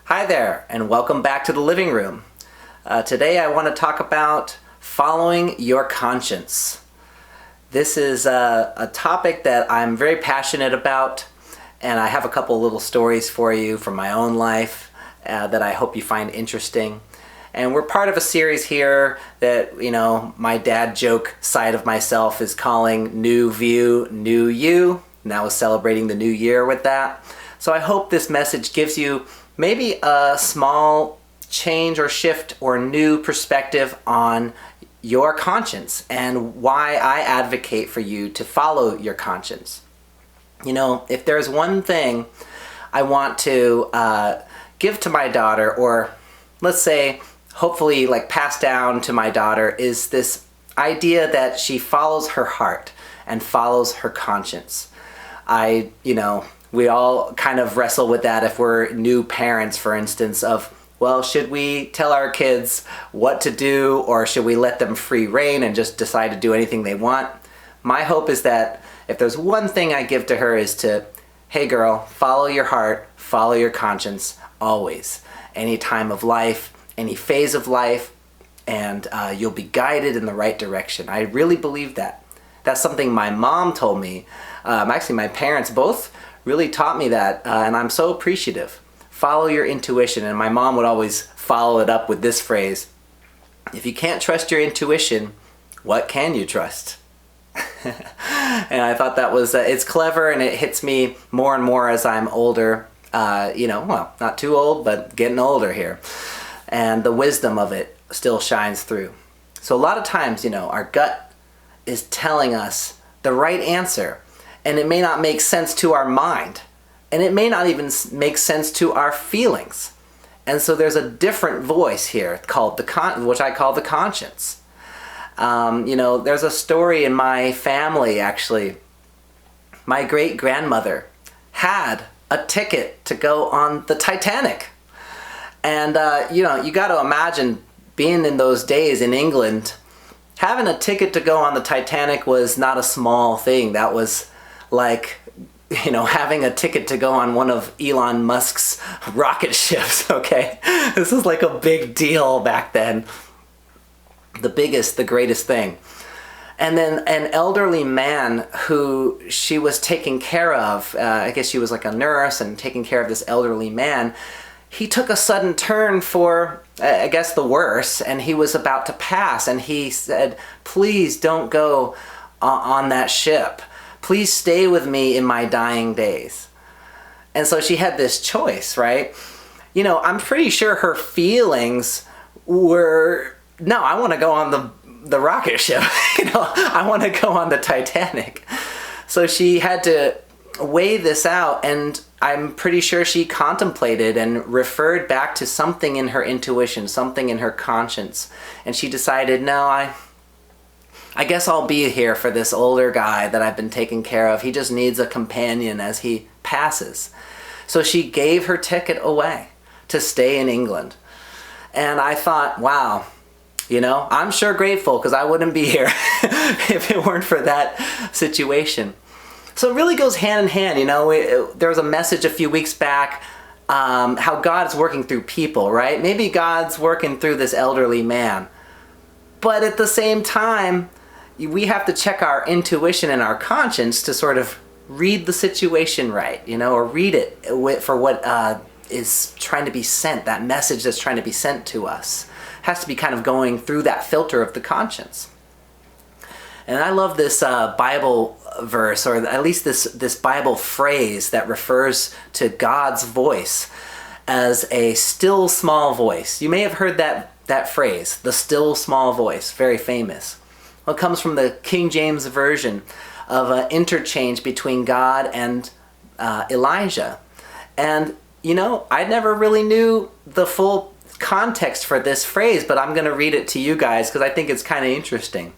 Hi there, and welcome back to the living room. Today I want to talk about following your conscience. This is a topic that I'm very passionate about, and I have a couple little stories for you from my own life that I hope you find interesting. And we're part of a series here that, my dad joke side of myself is calling New View, New You. Now is celebrating the new year with that. So I hope this message gives you maybe a small change or shift or new perspective on your conscience and why I advocate for you to follow your conscience. If there's one thing I want to give to my daughter, or let's say hopefully pass down to my daughter, is this idea that she follows her heart and follows her conscience. We all kind of wrestle with that if we're new parents, for instance, of, well, should we tell our kids what to do, or should we let them free rein and just decide to do anything they want? My hope is that if there's one thing I give to her is to, hey girl, follow your heart, follow your conscience, always. Any time of life, any phase of life, and you'll be guided in the right direction. I really believe that. That's something my mom told me. Actually, my parents both really taught me that, and I'm so appreciative. Follow your intuition, and my mom would always follow it up with this phrase: if you can't trust your intuition, what can you trust? And I thought that was, it's clever, and it hits me more and more as I'm older. Not too old, but getting older here. And the wisdom of it still shines through. So a lot of times, our gut is telling us the right answer, and it may not make sense to our mind, and it may not even make sense to our feelings. And so there's a different voice here called which I call the conscience. There's a story in my family, actually. My great-grandmother had a ticket to go on the Titanic. And, you got to imagine being in those days in England, having a ticket to go on the Titanic was not a small thing. That was like, having a ticket to go on one of Elon Musk's rocket ships, okay? This was like a big deal back then. The biggest, the greatest thing. And then an elderly man who she was taking care of, I guess she was like a nurse and taking care of this elderly man, he took a sudden turn for, I guess, the worse, and he was about to pass, and he said, please don't go on that ship. Please stay with me in my dying days. And so she had this choice, right? I'm pretty sure her feelings were, no, I want to go on the rocket ship. I want to go on the Titanic. So she had to weigh this out, and I'm pretty sure she contemplated and referred back to something in her intuition, something in her conscience. And she decided, no, I guess I'll be here for this older guy that I've been taking care of. He just needs a companion as he passes. So she gave her ticket away to stay in England. And I thought, wow, I'm sure grateful, because I wouldn't be here if it weren't for that situation. So it really goes hand in hand. There was a message a few weeks back, how God's working through people, right? Maybe God's working through this elderly man. But at the same time, we have to check our intuition and our conscience to sort of read the situation right, or read it for what is trying to be sent, that message that's trying to be sent to us. It has to be kind of going through that filter of the conscience. And I love this Bible verse, or at least this Bible phrase that refers to God's voice as a still small voice. You may have heard that phrase, the still small voice, very famous. Well, it comes from the King James Version of an interchange between God and Elijah. And, I never really knew the full context for this phrase, but I'm going to read it to you guys because I think it's kind of interesting.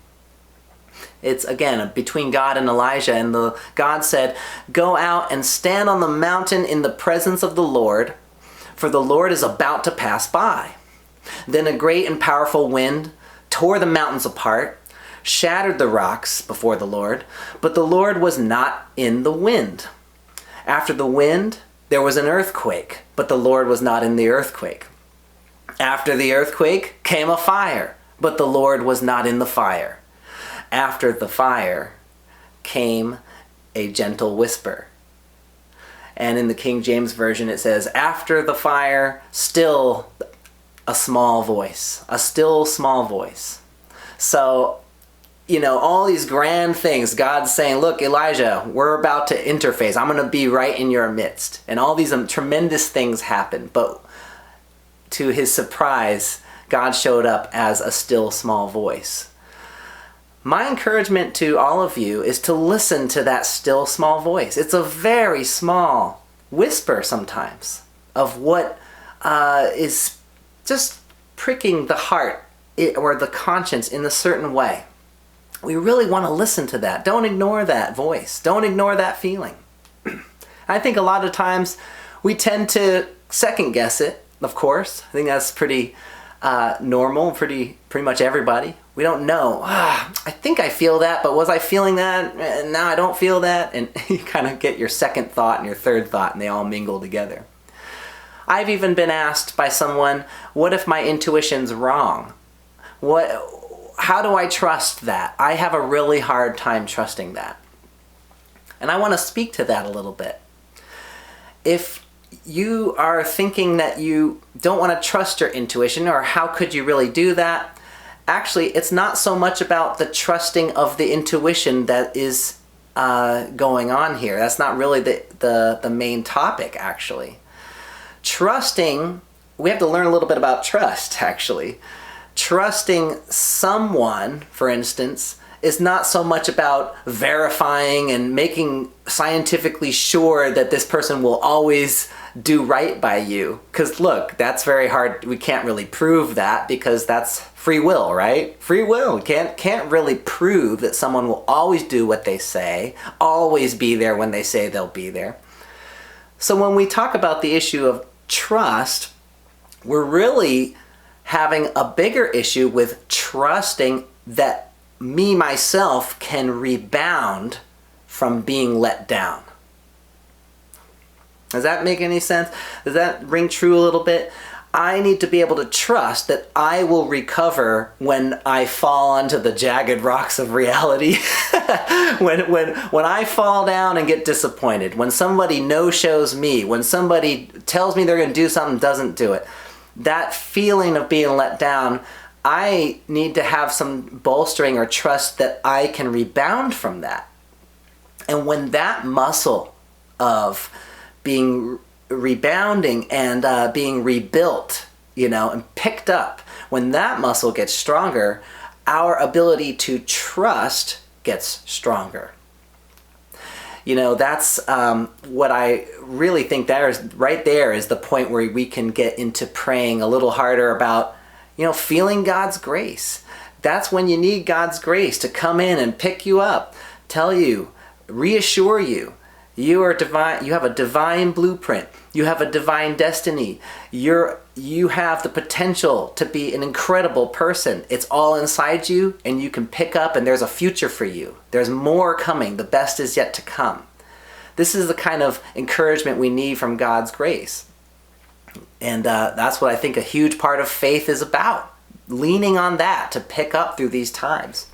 It's, again, between God and Elijah, and God said, "Go out and stand on the mountain in the presence of the Lord, for the Lord is about to pass by." Then a great and powerful wind tore the mountains apart, shattered the rocks before the Lord, but the Lord was not in the wind. After the wind there was an earthquake, but the Lord was not in the earthquake. After the earthquake came a fire, but the Lord was not in the fire. After the fire came a gentle whisper. And in the King James Version it says, after the fire, still a small voice. A still small voice. So, all these grand things, God's saying, look, Elijah, we're about to interface. I'm going to be right in your midst. And all these tremendous things happen. But to his surprise, God showed up as a still small voice. My encouragement to all of you is to listen to that still small voice. It's a very small whisper sometimes of what is just pricking the heart or the conscience in a certain way. We really want to listen to that. Don't ignore that voice. Don't ignore that feeling. I think a lot of times we tend to second guess it, of course. I think that's pretty normal, pretty much everybody. We don't know. I think I feel that, but was I feeling that? Now I don't feel that. And you kind of get your second thought and your third thought, and they all mingle together. I've even been asked by someone, what if my intuition's wrong? How do I trust that? I have a really hard time trusting that. And I want to speak to that a little bit. If you are thinking that you don't want to trust your intuition, or how could you really do that? Actually, it's not so much about the trusting of the intuition that is going on here. That's not really the main topic, actually. Trusting, we have to learn a little bit about trust, actually. Trusting someone, for instance, is not so much about verifying and making scientifically sure that this person will always do right by you. Because look, that's very hard. We can't really prove that because that's free will, right? Free will. Can't really prove that someone will always do what they say, always be there when they say they'll be there. So when we talk about the issue of trust, we're really having a bigger issue with trusting that me, myself, can rebound from being let down. Does that make any sense? Does that ring true a little bit? I need to be able to trust that I will recover when I fall onto the jagged rocks of reality. when I fall down and get disappointed, when somebody no-shows me, when somebody tells me they're going to do something, doesn't do it. That feeling of being let down, I need to have some bolstering or trust that I can rebound from that. And when that muscle of being rebounding and being rebuilt, and picked up, when that muscle gets stronger, our ability to trust gets stronger. That's what I really think right there is the point where we can get into praying a little harder about, feeling God's grace. That's when you need God's grace to come in and pick you up, tell you, reassure you. You are divine. You have a divine blueprint. You have a divine destiny. You have the potential to be an incredible person. It's all inside you, and you can pick up, and there's a future for you. There's more coming. The best is yet to come. This is the kind of encouragement we need from God's grace. And that's what I think a huge part of faith is about. Leaning on that to pick up through these times.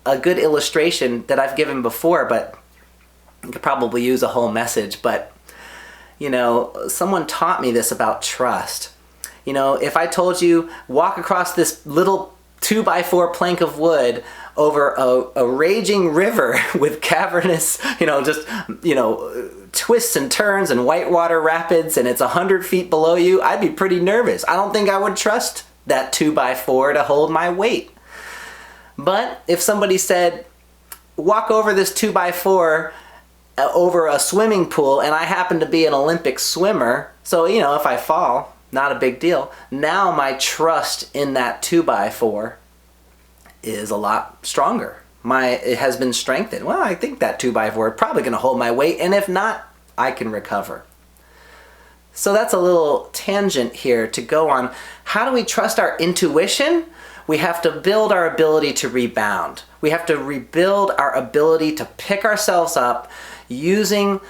A good illustration that I've given before, but I could probably use a whole message, but someone taught me this about trust. If I told you, walk across this little 2x4 plank of wood over a raging river with cavernous, twists and turns and whitewater rapids, and it's 100 feet below you, I'd be pretty nervous. I don't think I would trust that 2x4 to hold my weight. But if somebody said, walk over this 2x4 over a swimming pool, and I happen to be an Olympic swimmer, so, if I fall, not a big deal. Now my trust in that 2x4 is a lot stronger. It has been strengthened. Well, I think that 2x4 is probably going to hold my weight, and if not, I can recover. So that's a little tangent here to go on. How do we trust our intuition? We have to build our ability to rebound. We have to rebuild our ability to pick ourselves up using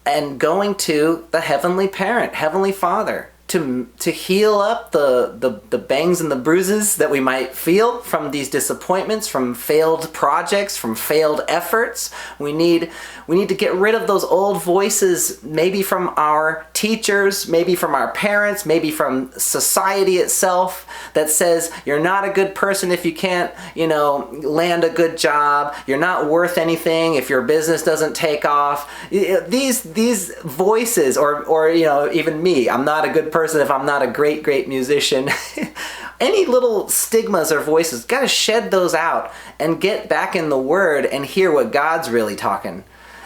and going to the Heavenly Parent, Heavenly Father, to heal up the bangs and the bruises that we might feel from these disappointments, from failed projects, from failed efforts. We need to get rid of those old voices, maybe from our teachers, maybe from our parents, maybe from society itself, that says you're not a good person if you can't, land a good job. You're not worth anything if your business doesn't take off. These voices, or even me, I'm not a good person if I'm not a great musician. Any little stigmas or voices, got to shed those out and get back in the Word and hear what God's really talking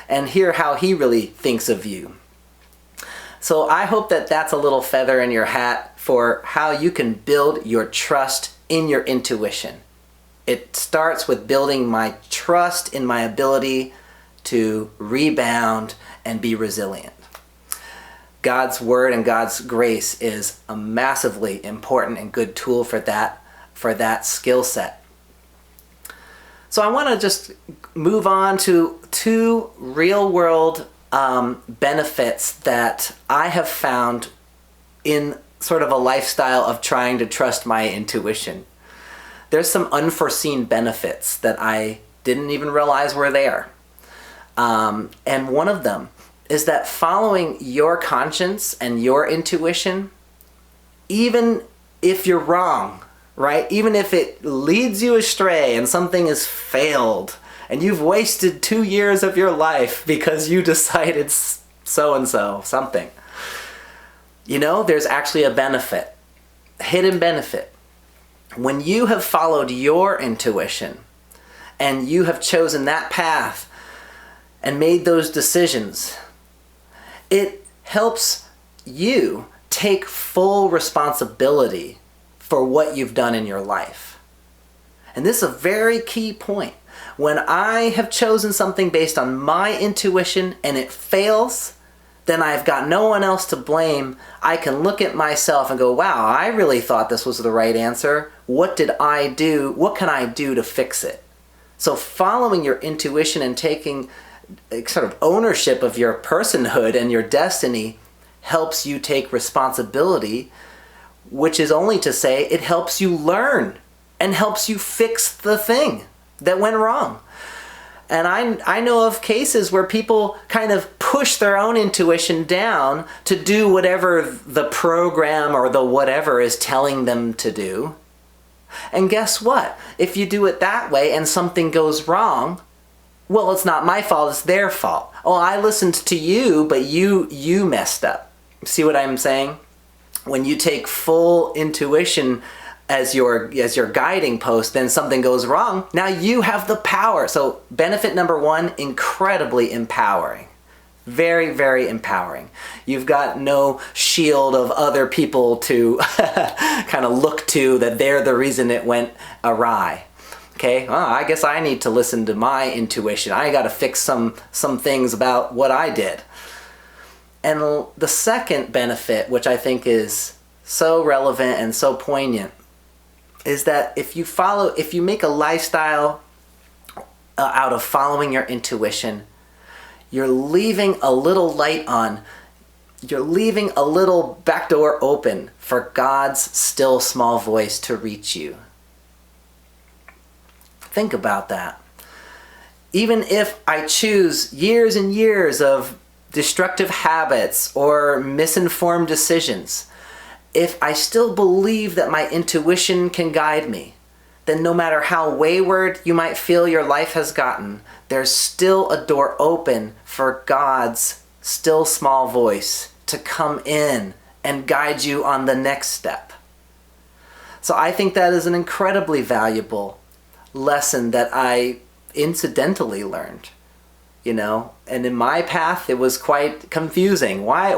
and hear how He really thinks of you. So I hope that that's a little feather in your hat for how you can build your trust in your intuition. It starts with building my trust in my ability to rebound and be resilient. God's Word and God's grace is a massively important and good tool for that skill set. So I want to just move on to 2 real-world benefits that I have found in sort of a lifestyle of trying to trust my intuition. There's some unforeseen benefits that I didn't even realize were there. And one of them is that following your conscience and your intuition, even if you're wrong, right? Even if it leads you astray and something has failed and you've wasted 2 years of your life because you decided so-and-so, something. There's actually a benefit, a hidden benefit. When you have followed your intuition and you have chosen that path and made those decisions, it helps you take full responsibility for what you've done in your life. And this is a very key point. When I have chosen something based on my intuition and it fails, then I've got no one else to blame. I can look at myself and go, wow, I really thought this was the right answer. What did I do? What can I do to fix it? So following your intuition and taking sort of ownership of your personhood and your destiny helps you take responsibility, which is only to say it helps you learn and helps you fix the thing that went wrong. And I know of cases where people kind of push their own intuition down to do whatever the program or the whatever is telling them to do. And guess what? If you do it that way and something goes wrong, well, it's not my fault, it's their fault. Oh, I listened to you, but you messed up. See what I'm saying? When you take full intuition as your guiding post, then something goes wrong. Now you have the power. So benefit number 1, incredibly empowering. Very, very empowering. You've got no shield of other people to kind of look to that they're the reason it went awry. Okay, well, I guess I need to listen to my intuition. I got to fix some things about what I did. And the second benefit, which I think is so relevant and so poignant, is that if you make a lifestyle out of following your intuition, you're leaving a little light on. You're leaving a little back door open for God's still small voice to reach you. Think about that. Even if I choose years and years of destructive habits or misinformed decisions, if I still believe that my intuition can guide me, then no matter how wayward you might feel your life has gotten, there's still a door open for God's still small voice to come in and guide you on the next step. So I think that is an incredibly valuable lesson that I incidentally learned, and in my path it was quite confusing. Why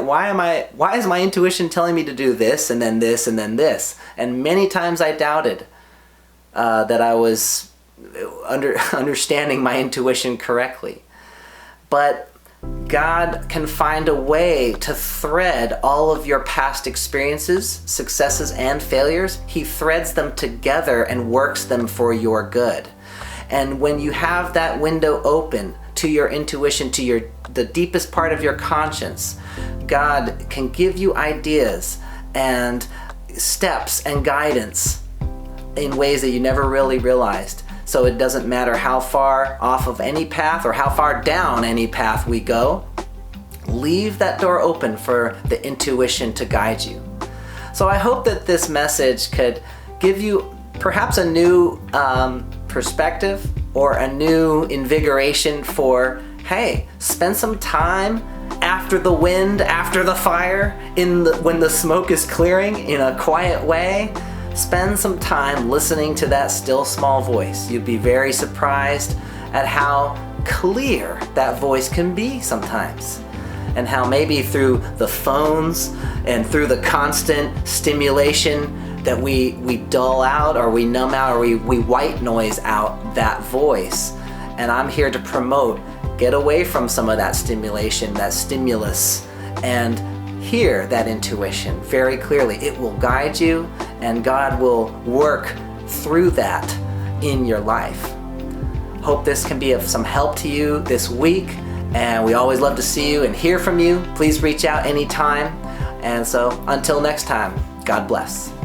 is my intuition telling me to do this and then this and then this? And many times I doubted that I was understanding my intuition correctly. But God can find a way to thread all of your past experiences, successes, and failures. He threads them together and works them for your good. And when you have that window open to your intuition, to the deepest part of your conscience, God can give you ideas and steps and guidance in ways that you never really realized. So it doesn't matter how far off of any path or how far down any path we go, leave that door open for the intuition to guide you. So I hope that this message could give you perhaps a new perspective or a new invigoration for, hey, spend some time after the wind, after the fire, when the smoke is clearing in a quiet way. Spend some time listening to that still small voice. You'd be very surprised at how clear that voice can be sometimes, and how maybe through the phones and through the constant stimulation that we dull out or we numb out or we white noise out that voice. And I'm here to promote, get away from some of that stimulation, that stimulus, and hear that intuition very clearly. It will guide you, and God will work through that in your life. Hope this can be of some help to you this week, and we always love to see you and hear from you. Please reach out anytime. And so until next time, God bless.